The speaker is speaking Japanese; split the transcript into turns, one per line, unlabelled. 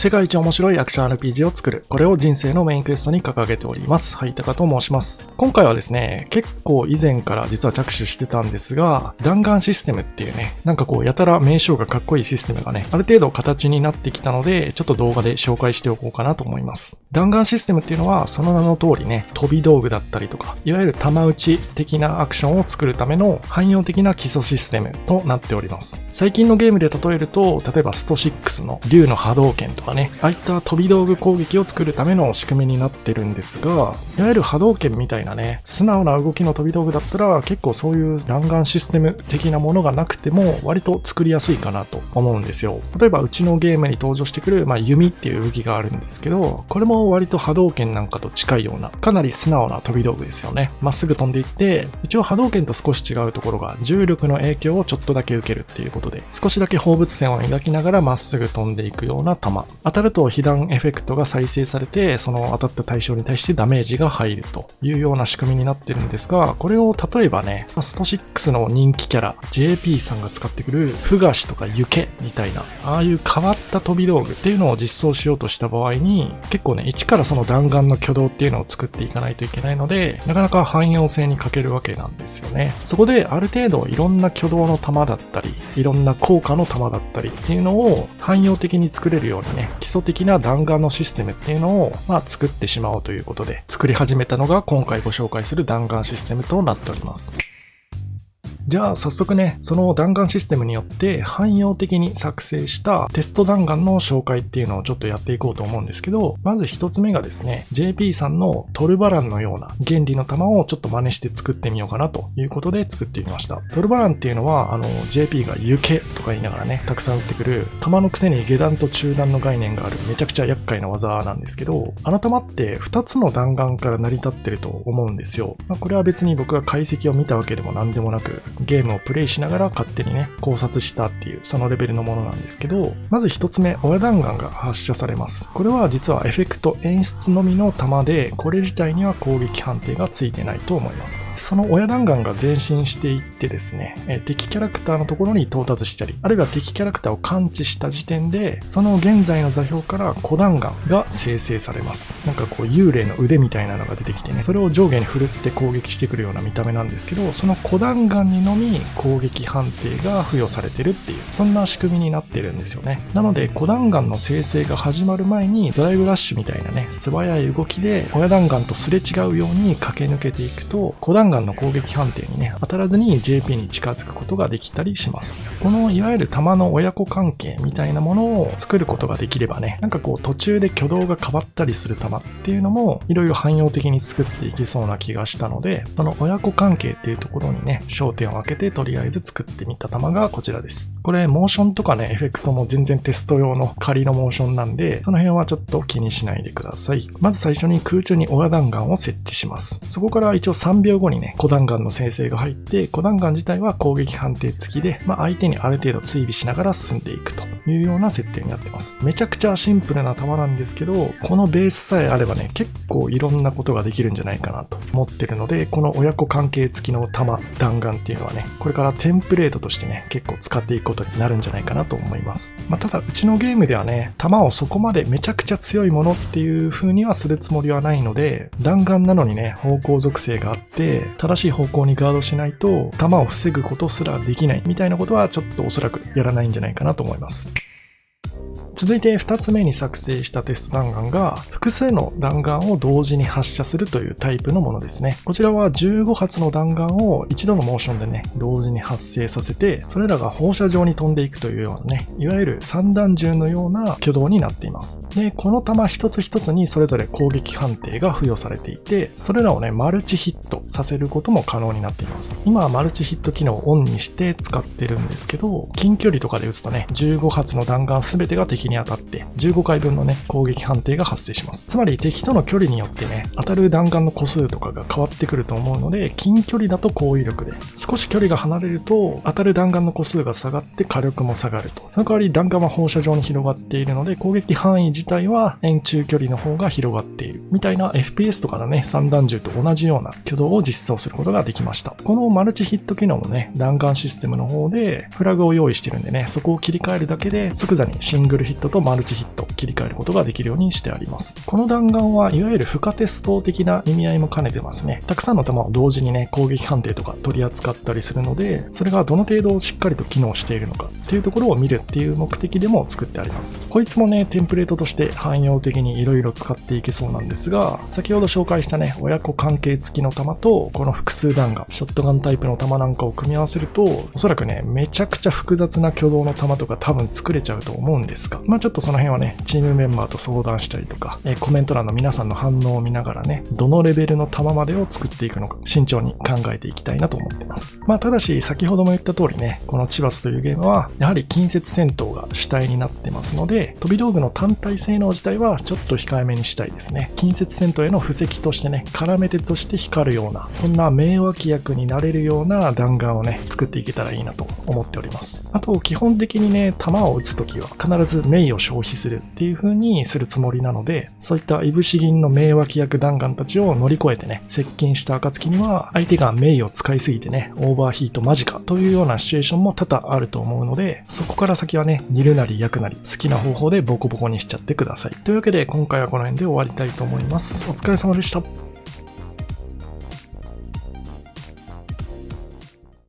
世界一面白いアクション RPG を作る。これを人生のメインクエストに掲げております。はいたかと申します。今回はですね、結構以前から実は着手してたんですが、弾丸システムっていうね、なんかこうやたら名称がかっこいいシステムがね、ある程度形になってきたので、ちょっと動画で紹介しておこうかなと思います。弾丸システムっていうのは、その名の通りね、飛び道具だったりとか、いわゆる弾打ち的なアクションを作るための汎用的な基礎システムとなっております。最近のゲームで例えると、例えばスト6の竜の波動拳とかね、ああいった飛び道具攻撃を作るための仕組みになってるんですが、いわゆる波動拳みたいなね、素直な動きの飛び道具だったら結構そういう弾丸システム的なものがなくても割と作りやすいかなと思うんですよ。例えばうちのゲームに登場してくる、弓っていう武器があるんですけど、これも割と波動拳なんかと近いような、かなり素直な飛び道具ですよね。まっすぐ飛んでいって、一応波動拳と少し違うところが重力の影響をちょっとだけ受けるっていうことで、少しだけ放物線を描きながらまっすぐ飛んでいくような弾。当たると被弾エフェクトが再生されて、その当たった対象に対してダメージが入るというような仕組みになってるんですが、これを例えばね、スト6の人気キャラ JP さんが使ってくるフガシとかユケみたいな、ああいう変わった飛び道具っていうのを実装しようとした場合に、結構ね、一からその弾丸の挙動っていうのを作っていかないといけないので、なかなか汎用性に欠けるわけなんですよね。そこである程度いろんな挙動の弾だったり、いろんな効果の弾だったりっていうのを汎用的に作れるようにね、基礎的な弾丸のシステムっていうのを作ってしまおうということで作り始めたのが今回ご紹介する弾丸システムとなっております。じゃあ早速ね、その弾丸システムによって汎用的に作成したテスト弾丸の紹介っていうのをちょっとやっていこうと思うんですけど、まず一つ目がですね、JP さんのトルバランのような原理の弾をちょっと真似して作ってみようかなということで作ってみました。トルバランっていうのはJP がユケとか言いながらね、たくさん撃ってくる弾のくせに下弾と中弾の概念があるめちゃくちゃ厄介な技なんですけど、あの弾って2つの弾丸から成り立ってると思うんですよ。これは別に僕が解析を見たわけでも何でもなく、ゲームをプレイしながら勝手にね考察したっていうそのレベルのものなんですけど、まず一つ目、親弾丸が発射されます。これは実はエフェクト演出のみの弾で、これ自体には攻撃判定がついてないと思います。その親弾丸が前進していってですね、敵キャラクターのところに到達したり、あるいは敵キャラクターを感知した時点で、その現在の座標から小弾丸が生成されます。なんかこう幽霊の腕みたいなのが出てきてね、それを上下に振るって攻撃してくるような見た目なんですけど、その小弾丸にのみ攻撃判定が付与されてるっていう、そんな仕組みになってるんですよね。なので小弾丸の生成が始まる前にドライブラッシュみたいなね、素早い動きで親弾丸とすれ違うように駆け抜けていくと、小弾丸の攻撃判定にね当たらずに JP に近づくことができたりします。このいわゆる弾の親子関係みたいなものを作ることができればね、なんかこう途中で挙動が変わったりする弾っていうのもいろいろ汎用的に作っていけそうな気がしたので、その親子関係っていうところにね焦点を当ててとりあえず作ってみた弾がこちらです。これモーションとかねエフェクトも全然テスト用の仮のモーションなんで、その辺はちょっと気にしないでください。まず最初に空中に親弾丸を設置します。そこから一応3秒後にね小弾丸の生成が入って、小弾丸自体は攻撃判定付きで、相手にある程度追尾しながら進んでいくというような設定になってます。めちゃくちゃシンプルな弾なんですけど、このベースさえあればね結構いろんなことができるんじゃないかなと思ってるので、この親子関係付きの弾弾丸っていうのはね、これからテンプレートとしてね結構使っていくことになるんじゃないかなと思います。ただうちのゲームではね、弾をそこまでめちゃくちゃ強いものっていう風にはするつもりはないので、弾丸なのにね方向属性があって正しい方向にガードしないと弾を防ぐことすらできないみたいなことはちょっとおそらくやらないんじゃないかなと思います。続いて2つ目に作成したテスト弾丸が複数の弾丸を同時に発射するというタイプのものですね。こちらは15発の弾丸を一度のモーションでね同時に発生させて、それらが放射状に飛んでいくというようなね、いわゆる散弾銃のような挙動になっています。で、この弾一つ一つにそれぞれ攻撃判定が付与されていて、それらをねマルチヒットさせることも可能になっています。今はマルチヒット機能をオンにして使ってるんですけど、近距離とかで撃つとね15発の弾丸全てが敵に当たって15回分のね攻撃判定が発生します。つまり敵との距離によってね当たる弾丸の個数とかが変わってくると思うので、近距離だと攻撃力で、少し距離が離れると当たる弾丸の個数が下がって火力も下がると。その代わり弾丸は放射状に広がっているので、攻撃範囲自体は遠中距離の方が広がっているみたいな FPS とかのね散弾銃と同じような挙動を実装することができました。このマルチヒット機能のね弾丸システムの方でフラグを用意してるんでね、そこを切り替えるだけで即座にシングルヒヒットとマルチヒット切り替えることができるようにしてあります。この弾丸はいわゆる負荷テスト的な意味合いも兼ねてますね。たくさんの弾を同時にね、攻撃判定とか取り扱ったりするので、それがどの程度しっかりと機能しているのかっていうところを見るっていう目的でも作ってあります。こいつもね、テンプレートとして汎用的に色々使っていけそうなんですが、先ほど紹介したね、親子関係付きの弾と、この複数弾丸、ショットガンタイプの弾なんかを組み合わせると、おそらくね、めちゃくちゃ複雑な挙動の弾とか多分作れちゃうと思うんですが、ちょっとその辺はね、チームメンバーと相談したりとか、コメント欄の皆さんの反応を見ながらね、どのレベルの弾までを作っていくのか、慎重に考えていきたいなと思ってます。ただし、先ほども言った通りね、このチバスというゲームは、やはり近接戦闘が主体になってますので、飛び道具の単体性能自体はちょっと控えめにしたいですね。近接戦闘への布石としてね、絡め手として光るような、そんな名脇役になれるような弾丸をね、作っていけたらいいなと思っております。あと、基本的にね、弾を撃つときは必ず名を消費するっていう風にするつもりなので、そういったいぶし銀の名脇役弾丸たちを乗り越えてね、接近した暁には、相手が名を使いすぎてね、オーバーヒート間近というようなシチュエーションも多々あると思うので、そこから先はね、煮るなり焼くなり、好きな方法でボコボコにしちゃってください。というわけで、今回はこの辺で終わりたいと思います。お疲れ様でした。